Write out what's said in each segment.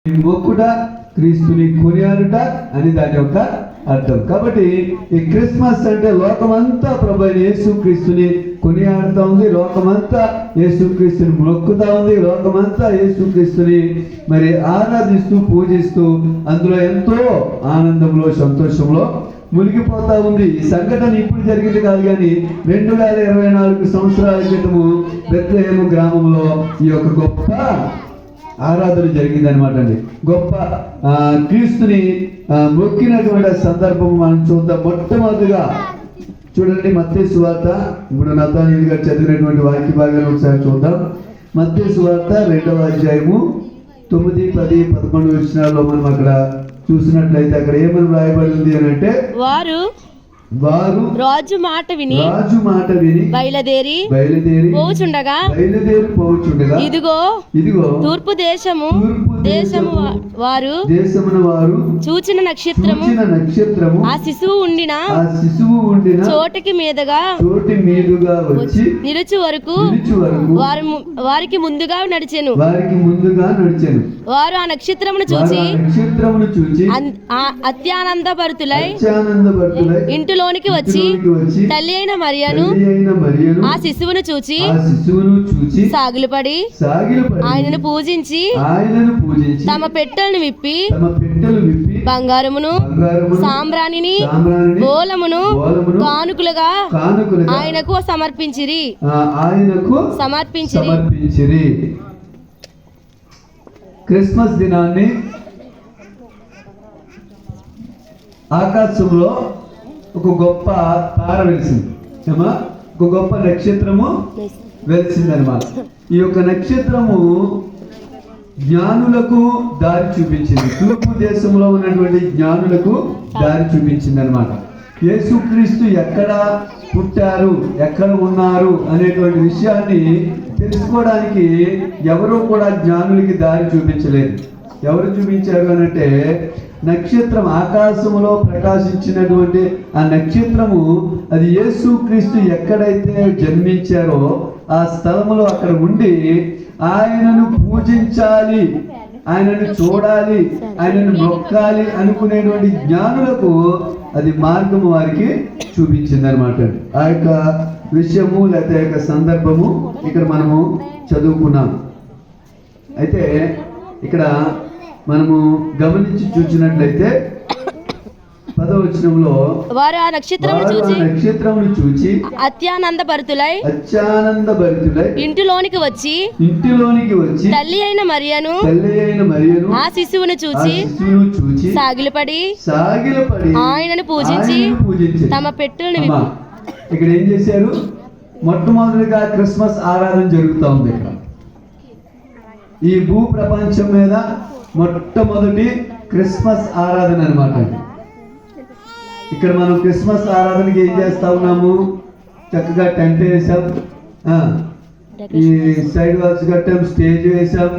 మొక్కుట, క్రీస్తుని కొనియాడుట అని దాని యొక్క అర్థం. కాబట్టి ఈ క్రిస్మస్ అంటే లోకమంతా ప్రభు యేసు క్రీస్తుని కొనియాడుతూ ఉంది, లోకమంతా యేసు క్రీస్తుని మొక్కుతా ఉంది, లోకమంతా యేసు క్రీస్తుని మరి ఆరాధిస్తూ పూజిస్తూ అందులో ఎంతో ఆనందంలో సంతోషంలో మునిగిపోతా ఉంది. ఈ సంఘటన ఇప్పుడు జరిగింది కాదు, కానీ 2024 సంవత్సరాల క్రితము బెత్లెహేము గ్రామంలో ఈ యొక్క గొప్ప ఆరాధన జరిగింది అనమాట అండి. గొప్ప క్రీస్తుని మొక్కినటువంటి సందర్భం మనం చూద్దాం. మొట్టమొదటిగా చూడండి మత్తయి సువార్త, ఇప్పుడు నతానీయులు గారు చదివినటువంటి వాక్య భాగాన్ని ఒకసారి చూద్దాం. మత్తయి సువార్త 2వ అధ్యాయము 9, 10, 11 వచనాల్లో మనం అక్కడ చూసినట్లయితే అక్కడ ఏమని రాయబడింది అని అంటే, వారు రాజు మాట విని బయలుదేరి పోవుచుండగా ఇదిగో తూర్పు దేశము వారు చూచిన నక్షత్రము ఆ శిశువు ఉండిన చోటికి మీదుగా వచ్చి నిలుచు వరకు వారికి ముందుగా నడిచెను. వారు ఆ నక్షత్రమును చూచి అత్యానందభరితులై ఇంటిలోనికి వచ్చి తల్లి అయిన మరియను ఆ శిశువును చూచి సాగిలపడి ఆయనను పూజించి తమ పెట్టెలను విప్పి బంగారమును సాంబ్రాణిని గోలమును కానుకలుగా ఆయనకు సమర్పించిరి. క్రిస్మస్ దినాన్ని ఆకాశంలో ఒక గొప్ప తార వెలిసింది, ఒక గొప్ప నక్షత్రము వెలిసింది అనమాట. ఈ యొక్క నక్షత్రము జ్ఞానులకు దారి చూపించింది, తూర్పు దేశంలో ఉన్నటువంటి జ్ఞానులకు దారి చూపించింది అనమాట. యేసుక్రీస్తు ఎక్కడ పుట్టారు, ఎక్కడ ఉన్నారు అనేటువంటి విషయాన్ని తెలుసుకోవడానికి ఎవరు కూడా జ్ఞానులకి దారి చూపించలేదు. ఎవరు చూపించారు అనంటే, నక్షత్రం ఆకాశంలో ప్రకాశించినటువంటి ఆ నక్షత్రము అది యేసుక్రీస్తు ఎక్కడైతే జన్మించారో ఆ స్థలములో అక్కడ ఉండి ఆయనను పూజించాలి, ఆయనను చూడాలి, ఆయనను మొక్కాలి అనుకునేటువంటి జ్ఞానులకు అది మార్గము వారికి చూపించింది అనమాట. ఆ యొక్క విషయము లేకపోతే యొక్క సందర్భము ఇక్కడ మనము చదువుకున్నాం. అయితే ఇక్కడ మనము గమనించి చూసినట్లయితే 10వ వచనంలో వారు ఆ నక్షత్రమును చూచి అత్యానందభరితులై ఇంటిలోనికి వచ్చి తల్లి అయిన మరియను ఆ శిశువును చూచి సాగిలపడి ఆయనను పూజించి తమ పెట్టెలను విప్పి. ఇక్కడ ఏం చేశారు? మొట్టమొదటిగా క్రిస్మస్ ఆరాధన జరుగుతూ ఉంది. ఇక్కడ ఈ భూ ప్రపంచం మీద మొట్టమొదటి క్రిస్మస్ ఆరాధన అనమాట. ఇక్కడ మనం క్రిస్మస్ ఆరాధనకి ఏం చేస్తా ఉన్నాము? చక్కగా టెంట్ వేసాం, ఈ సైడ్ వాల్స్ కట్టాం, స్టేజ్ వేసాం,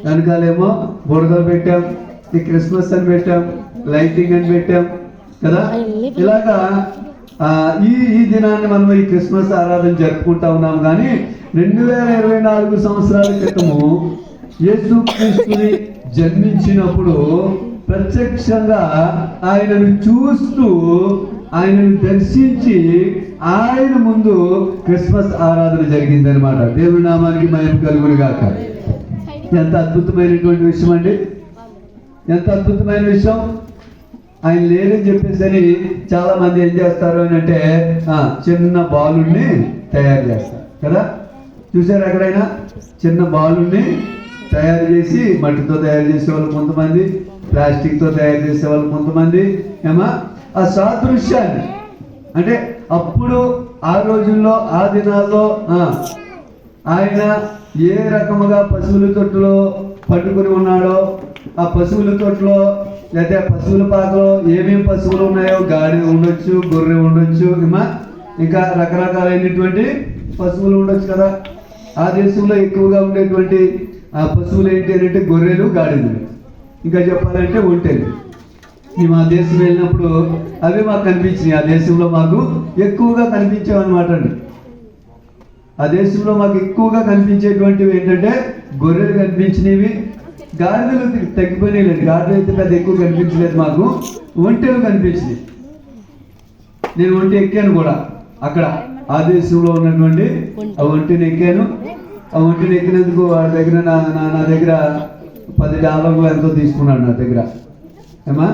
వెనకాలేమో బుడగలు పెట్టాం, ఈ క్రిస్మస్ అని పెట్టాం, లైటింగ్ అని పెట్టాం కదా. ఇలాగా ఈ దినాన్ని మనం ఈ క్రిస్మస్ ఆరాధన జరుపుకుంటా ఉన్నాం. కానీ 2024 సంవత్సరాల క్రితము యేసుక్రీస్తుని జన్మించినప్పుడు ప్రత్యక్షంగా ఆయనను చూస్తూ ఆయనను దర్శించి ఆయన ముందు క్రిస్మస్ ఆరాధన జరిగింది అనమాట. దేవుని నామానికి మహిమ కలుగును గాక. ఎంత అద్భుతమైనటువంటి విషయం అండి, ఎంత అద్భుతమైన విషయం. ఆయన లేదని చెప్పేసి చాలా మంది ఏం చేస్తారు అని అంటే చిన్న బాలుని తయారు చేస్తారు కదా. చూసారు ఎక్కడైనా? చిన్న బాలుని తయారు చేసి మట్టితో తయారు చేసే వాళ్ళు కొంతమంది, ప్లాస్టిక్తో తయారు చేసే వాళ్ళు కొంతమంది. ఆ సాదృశ్యాన్ని అంటే అప్పుడు ఆ రోజుల్లో ఆ దినాల్లో ఆయన ఏ రకముగా పశువుల తొట్టులో పట్టుకుని ఉన్నాడో, ఆ పశువుల తొట్టులో లేదా పశువుల పాకలో ఏమేమి పశువులు ఉన్నాయో, గాడి ఉండొచ్చు, గొర్రె ఉండొచ్చు, ఇంకా రకరకాలైనటువంటి పశువులు ఉండొచ్చు కదా. ఆ దేశంలో ఎక్కువగా ఉండేటువంటి ఆ పశువులు ఏంటి అంటే గొర్రెలు, గాడిదలు, ఇంకా చెప్పాలంటే ఒంటెలు. మేము ఆ దేశం వెళ్ళినప్పుడు అవి మాకు కనిపించినాయి. ఆ దేశంలో మాకు ఎక్కువగా కనిపించామన్నమాట అండి. ఆ దేశంలో మాకు ఎక్కువగా కనిపించేటువంటివి ఏంటంటే గొర్రెలు కనిపించినవి, గాడిదలు తగ్గిపోయినాయిలేండి. గాడిదలు అయితే పెద్ద ఎక్కువ కనిపించలేదు మాకు, ఒంటెలు కనిపించింది. నేను ఒంటి ఎక్కాను కూడా అక్కడ ఆ దేశంలో ఉన్నటువంటి ఆ ఒంటిని ఎక్కాను. ఆ ఒంటిని ఎక్కినందుకు వాడి దగ్గర నా దగ్గర $10 ఎంతో తీసుకున్నాడు నా దగ్గర. ఏమా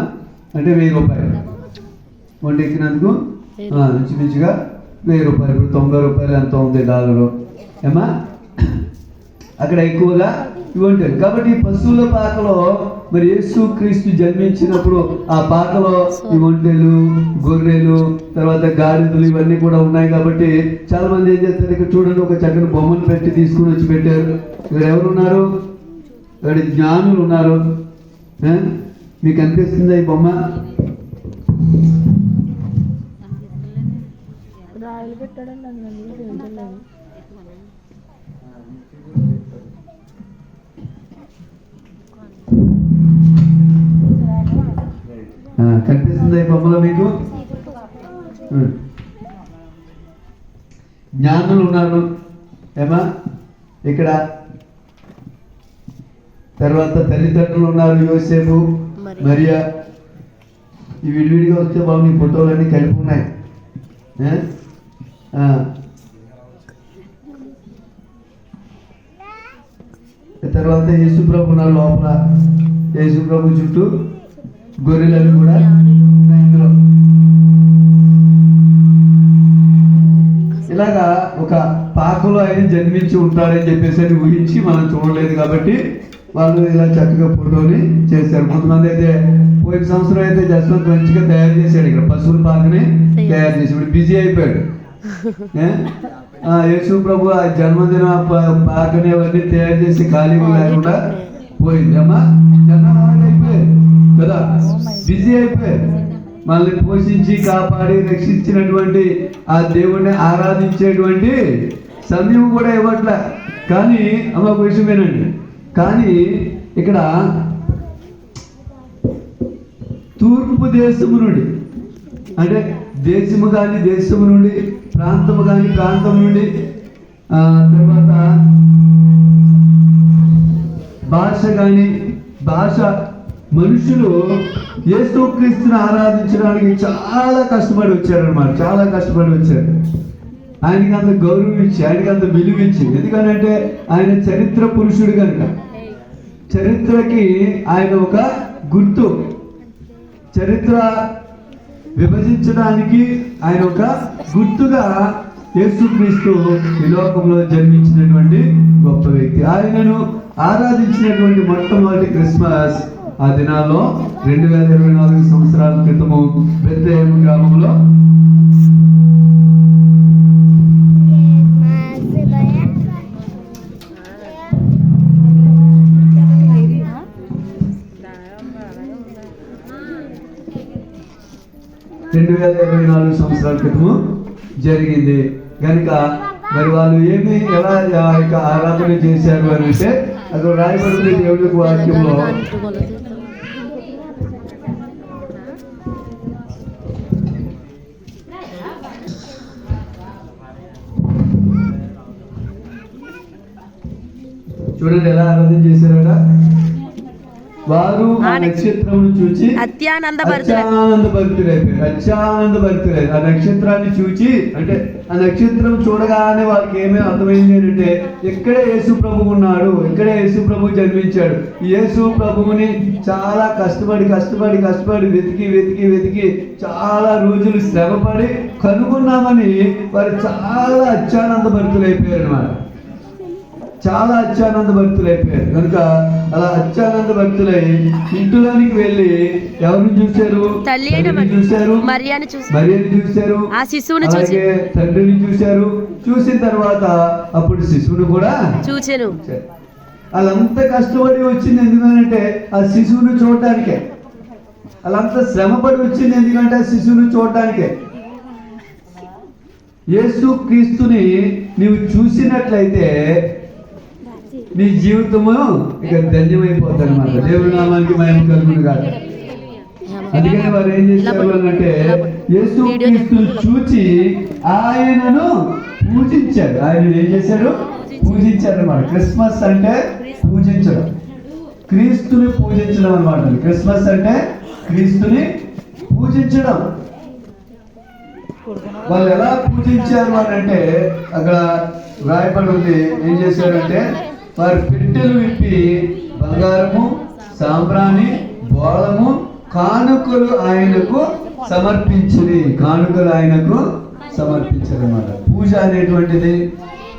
అంటే ₹1000 ఒంటి ఎక్కినందుకు ఇంచుమించుగా ₹1000. ఇప్పుడు $90 ఎంతో ఉంది డాలరు. ఏమా అక్కడ ఎక్కువగా ఇవి ఉంటాయి. కాబట్టి ఈ పశువుల పాకలో మరి యేసు క్రీస్తు జన్మించినప్పుడు ఆ పాకలో ఈ ఒంటెలు, గొర్రెలు, తర్వాత గాడిదలు ఇవన్నీ కూడా ఉన్నాయి. కాబట్టి చాలా మంది ఏం చేస్తారు, ఇక్కడ చూడండి ఒక చక్కని బొమ్మను పెట్టి తీసుకుని వచ్చి పెట్టారు. ఇక్కడ ఎవరు ఉన్నారు? ఇక్కడ జ్ఞానులు ఉన్నారు. మీకు అనిపిస్తుందా ఈ బొమ్మ? కనిపిస్తుందా ఈ బొమ్మలో మీకు? జ్ఞానులు ఉన్నారు ఏమా ఇక్కడ. తర్వాత తల్లిదండ్రులు ఉన్నారు, యోసేపు, మరియా. ఈ విడివిడిగా వస్తే బాబు ఈ ఫోటోలన్నీ కలిపి ఉన్నాయి. తర్వాత యేసుప్రభు ఉన్నారు లోపల. యేసుప్రభు చుట్టూ గొర్రెలను కూడా ఇందులో. ఇలాగా ఒక పాకలో ఆయన జన్మించి ఉంటాడని చెప్పేసి అని ఊహించి మనం చూడలేదు కాబట్టి వాళ్ళు ఇలా చక్కగా ఫోటోని చేశారు. కొంతమంది అయితే పోయిన సంవత్సరం అయితే జస్వంత్ మంచిగా తయారు చేశాడు, ఇక్కడ పశువుల పాకని తయారు చేసి ఇప్పుడు బిజీ అయిపోయాడు. యేసు ప్రభు ఆ జన్మదిన పాకని అవన్నీ తయారు చేసి ఖాళీగా లేకుండా పోయింది. అమ్మా జనం అయిపోయారు కదా, బిజీ అయిపోయారు. మనల్ని పోషించి కాపాడి రక్షించినటువంటి ఆ దేవుణ్ణి ఆరాధించేటువంటి సమయం కూడా ఇవ్వట్లే. కానీ అమ్మ ఒక విషయం ఏనండి, కానీ ఇక్కడ తూర్పు దేశము నుండి అంటే దేశము కానీ దేశము నుండి, ప్రాంతము కానీ ప్రాంతం నుండి, తర్వాత భాష కానీ భాష, మనుషులు యేసుక్రీస్తుని ఆరాధించడానికి చాలా కష్టపడి వచ్చారనమాట. చాలా కష్టపడి వచ్చారు. ఆయనకి అంత గౌరవం ఇచ్చి, ఆయనకి అంత విలువ ఇచ్చి. ఎందుకంటే ఆయన చరిత్ర పురుషుడు కనుక, చరిత్రకి ఆయన ఒక గుర్తు. చరిత్ర విభజించడానికి ఆయన ఒక గుర్తుగా యేసుక్రీస్తు ఈ లోకంలో జన్మించినటువంటి గొప్ప వ్యక్తి. ఆయనను ఆరాధించినటువంటి మొట్టమొదటి క్రిస్మస్ ఆ దినాల్లో 2024 సంవత్సరాల క్రితము బెత్లెహేము గ్రామంలో సంవత్సరాల క్రితము జరిగింది. కనుక మరి వాళ్ళు ఏమి ఎలా ఆరాధన చేశారు అని అంటే అక్కడ రాయబడింది దేవుడి వాక్యంలో. చూడండి ఎలా ఆరాధన చేశారట. వారు ఆ నక్షత్రం చూచి అత్యానందభరితులైపోయారు. ఆ నక్షత్రాన్ని చూచి అంటే ఆ నక్షత్రం చూడగానే వాళ్ళకి ఏమేమి అర్థమైంది అంటే ఇక్కడే యేసు ప్రభు ఉన్నాడు, ఇక్కడే యేసు ప్రభు జన్మించాడు. యేసు ప్రభువుని చాలా కష్టపడి వెతికి చాలా రోజులు శ్రమపడి కనుగొన్నామని వారు చాలా అత్యానందభరితులైపోయారు అన్నమాట. చాలా అత్యానందభరితులైపోయారు. కనుక అలా అత్యానందభరితులై ఇంటిలోనికి వెళ్ళి ఎవరిని చూశారు? చూశారు, మరియని చూశారు, ఆ శిశువుని అలాగే తండ్రిని చూశారు. చూసిన తర్వాత అప్పుడు శిశువుని కూడా చూశారు. వాళ్ళంతా కష్టపడి వచ్చింది ఎందుకంటే ఆ శిశువుని చూడటానికే. వాళ్ళంతా శ్రమపడి వచ్చింది ఎందుకంటే ఆ శిశువుని చూడటానికే. యేసు క్రీస్తుని నీవు చూసినట్లయితే నీ జీవితము ఇక ధన్యమైపోతుంది అన్నమాట. దేవుడి నామానికి మహిమ కలుగును గాక. అందుకని వారు ఏం చేశారు అంటే యేసు క్రీస్తును చూచి ఆయనను పూజించాడు. ఆయన ఏం చేశాడు? పూజించాడు అన్నమాట. క్రిస్మస్ అంటే పూజించడం. క్రీస్తుని పూజించడం అన్నమాట. క్రిస్మస్ అంటే క్రీస్తుని పూజించడం. వాళ్ళు ఎలా పూజించారు అని అంటే అక్కడ రాయబడి ఉంది. ఏం చేశారంటే వారి పెట్టెలు విప్పి బంగారము, సాంబ్రాణి, బోళము, కానుకలు ఆయనకు సమర్పించింది. కానుకలు ఆయనకు సమర్పించారు అన్నమాట. పూజ అనేటువంటిది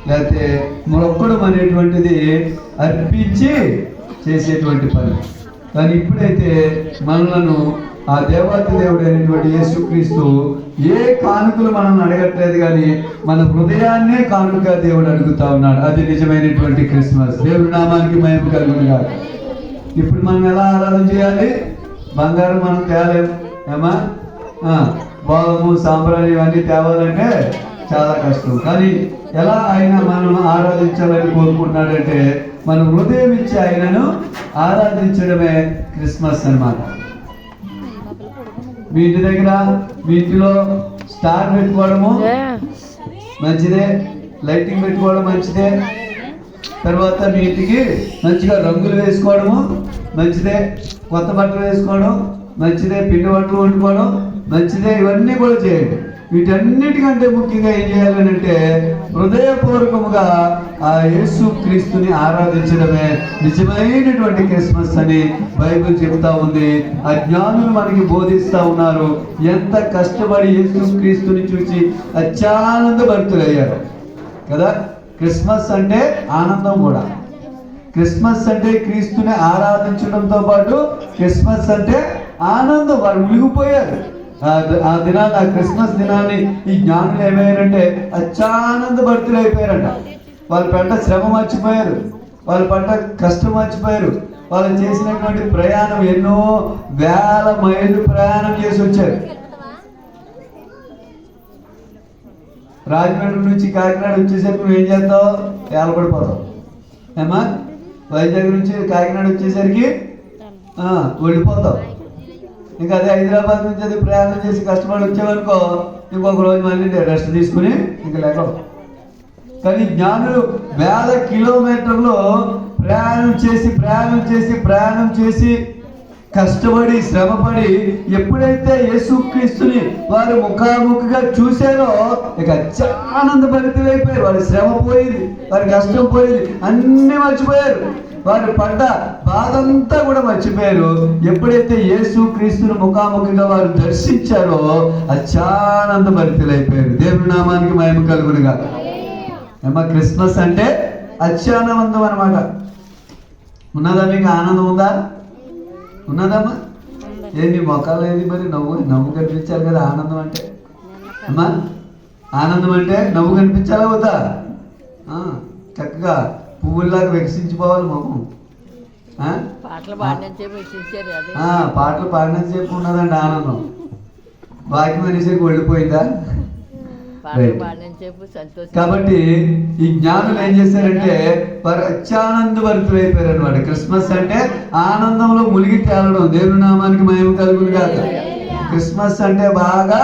లేకపోతే మొక్కడం అనేటువంటిది అర్పించి చేసేటువంటి పని. కానీ ఇప్పుడైతే మనలను ఆ దేవాతి దేవుడు అయినటువంటి యేసుక్రీస్తు ఏ కానుకలు మనల్ని అడగట్లేదు, కానీ మన హృదయాన్నే కానుక దేవుడు అడుగుతా ఉన్నాడు. అది నిజమైనటువంటి క్రిస్మస్. దేవుడి నామానికి మహిమ కలుగును గాక. ఇప్పుడు మనం ఎలా ఆరాధన చేయాలి? బంగారం మనం తేలేము ఏమా, బోళము, సాంబ్రాణి ఇవన్నీ తేవాలంటే చాలా కష్టం. కానీ ఎలా ఆయన మనం ఆరాధించాలని కోరుకుంటున్నాడంటే మన హృదయం ఇచ్చి ఆయనను ఆరాధించడమే క్రిస్మస్ అన్నమాట. మీ ఇంటి దగ్గర మీ ఇంటిలో స్టార్ పెట్టుకోవడము మంచిదే, లైటింగ్ పెట్టుకోవడం మంచిదే, తర్వాత మీ ఇంటికి మంచిగా రంగులు వేసుకోవడము మంచిదే, కొత్త బట్టలు వేసుకోవడం మంచిదే, పిండి వంటలు వండుకోవడం మంచిదే. ఇవన్నీ కూడా చేయండి. వీటన్నిటికంటే ముఖ్యంగా ఏం చేయాలని అంటే హృదయపూర్వకముగా ఆ యేసు క్రీస్తుని ఆరాధించడమే నిజమైనటువంటి క్రిస్మస్ అని బైబిల్ చెబుతా ఉంది. ఆ జ్ఞానులు మనకి బోధిస్తా ఉన్నారు. ఎంత కష్టపడి యేసు క్రీస్తుని చూసి అత్యానందభరితులయ్యారు కదా. క్రిస్మస్ అంటే ఆనందం కూడా. క్రిస్మస్ అంటే క్రీస్తుని ఆరాధించడంతో పాటు క్రిస్మస్ అంటే ఆనందం. వాళ్ళు మునిగిపోయారు ఆ దినాన్ని, ఆ క్రిస్మస్ దినాన్ని. ఈ జ్ఞానులు ఏమయ్యారంటే అత్యానంద భర్తులు అయిపోయారంట. వాళ్ళు పడ్డ శ్రమ మర్చిపోయారు, వాళ్ళు పడ్డ కష్టం మర్చిపోయారు. వాళ్ళు చేసినటువంటి ప్రయాణం ఎన్నో వేల మైళ్ళు ప్రయాణం చేసి వచ్చారు. రాజమండ్రి నుంచి కాకినాడ వచ్చేసరికి నువ్వు ఏం చేస్తావు? ఏలపడిపోతావు ఏమా. వైజాగ్ నుంచి కాకినాడ వచ్చేసరికి వెళ్ళిపోతావు. ఇంకా అదే హైదరాబాద్ నుంచి అది ప్రయాణం చేసి కష్టపడి వచ్చామనుకో ఇంకొక రోజు మళ్ళీ రెస్ట్ తీసుకుని ఇంకా లేక. కానీ జ్ఞానులు వేల కిలోమీటర్లు ప్రయాణం చేసి కష్టపడి శ్రమపడి ఎప్పుడైతే యేసుక్రీస్తుని వారు ముఖాముఖిగా చూశారో ఇక ఆనందభరితులైపోయారు. వారి శ్రమ పోయింది, వారి కష్టం పోయింది, అన్నీ మర్చిపోయారు. వారు పడ్డ బాధంతా కూడా మర్చిపోయారు. ఎప్పుడైతే యేసుక్రీస్తుని ముఖాముఖిగా వారు దర్శించారో అత్యానందభరితులైపోయారు. దేవుని నామానికి మహిమ కలుగునుగా. ఏమా క్రిస్మస్ అంటే అత్యానందం అన్నమాట. ఉన్నదా మీకు? ఆనందం ఉందా? ఉన్నదమ్మా? ఏంటి మొక్కలు ఏది మరి? నవ్వు కనిపించాలి కదా ఆనందం అంటే. అమ్మా ఆనందం అంటే నవ్వు కనిపించాలా వద్దా? చక్కగా పువ్వుల్లాగా వికసించిపోవాలి మొహం. పాటలు పాడినంతసేపు ఉన్నదండి ఆనందం. వాక్యం అనేసరికి వెళ్ళిపోయిందా? కాబట్టి ఈ జ్ఞానులు ఏం చేశారంటే వారు అత్యానందభరితులు అయిపోయారు అనమాట. క్రిస్మస్ అంటే ఆనందంలో మునిగి తేలడం. దేవుని నామానికి మహిమ కలుగును గాక. క్రిస్మస్ అంటే బాగా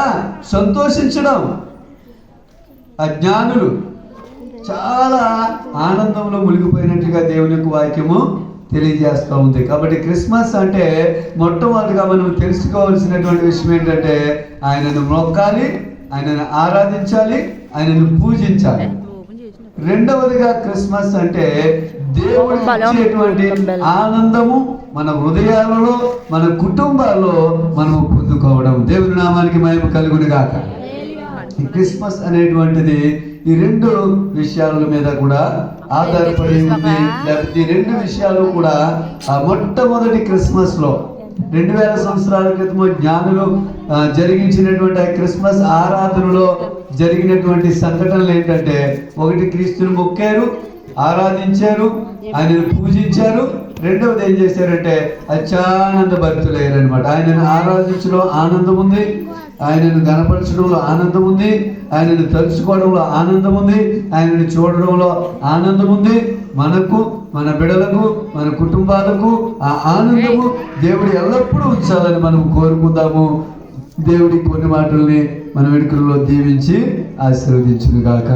సంతోషించడం. ఆ జ్ఞానులు చాలా ఆనందంలో మునిగిపోయినట్టుగా దేవుని యొక్క వాక్యము తెలియజేస్తూ ఉంది. కాబట్టి క్రిస్మస్ అంటే మొట్టమొదటిగా మనం తెలుసుకోవాల్సినటువంటి విషయం ఏంటంటే ఆయనను మొక్కాలి, ఆయనను ఆరాధించాలి, ఆయనను పూజించాలి. రెండవదిగా క్రిస్మస్ అంటే దేవుడు ఇచ్చేటువంటి ఆనందము మన హృదయాలలో, మన కుటుంబాల్లో మనము పొందుకోవడం. దేవుని నామానికి మహిమ కలుగును గాక. ఈ క్రిస్మస్ అనేటువంటిది ఈ రెండు విషయాల మీద కూడా ఆధారపడి ఉంది. లేకపోతే ఈ రెండు విషయాలు కూడా ఆ మొట్టమొదటి క్రిస్మస్ లో 2000 సంవత్సరాల క్రితం జ్ఞానులు జరిగించినటువంటి ఆ క్రిస్మస్ ఆరాధనలో జరిగినటువంటి సంఘటనలు ఏంటంటే, ఒకటి క్రీస్తుని మొక్కారు, ఆరాధించారు, ఆయనను పూజించారు. రెండవది ఏం చేశారంటే అత్యానంద భరితులయ్యారు అనమాట. ఆయనను ఆరాధించడం ఆనందం ఉంది, ఆయనను గణపరచడంలో ఆనందం ఉంది, ఆయనను తలుచుకోవడంలో ఆనందం ఉంది, ఆయనను చూడడంలో ఆనందం ఉంది. మనకు, మన బిడ్డలకు, మన కుటుంబాలకు ఆ ఆనందము దేవుడు ఎల్లప్పుడూ ఉంచాలని మనం కోరుకుందాము. దేవుడి కొన్ని మాటల్ని మన వేడుకల్లో దీవించి ఆశీర్వదించును గాక.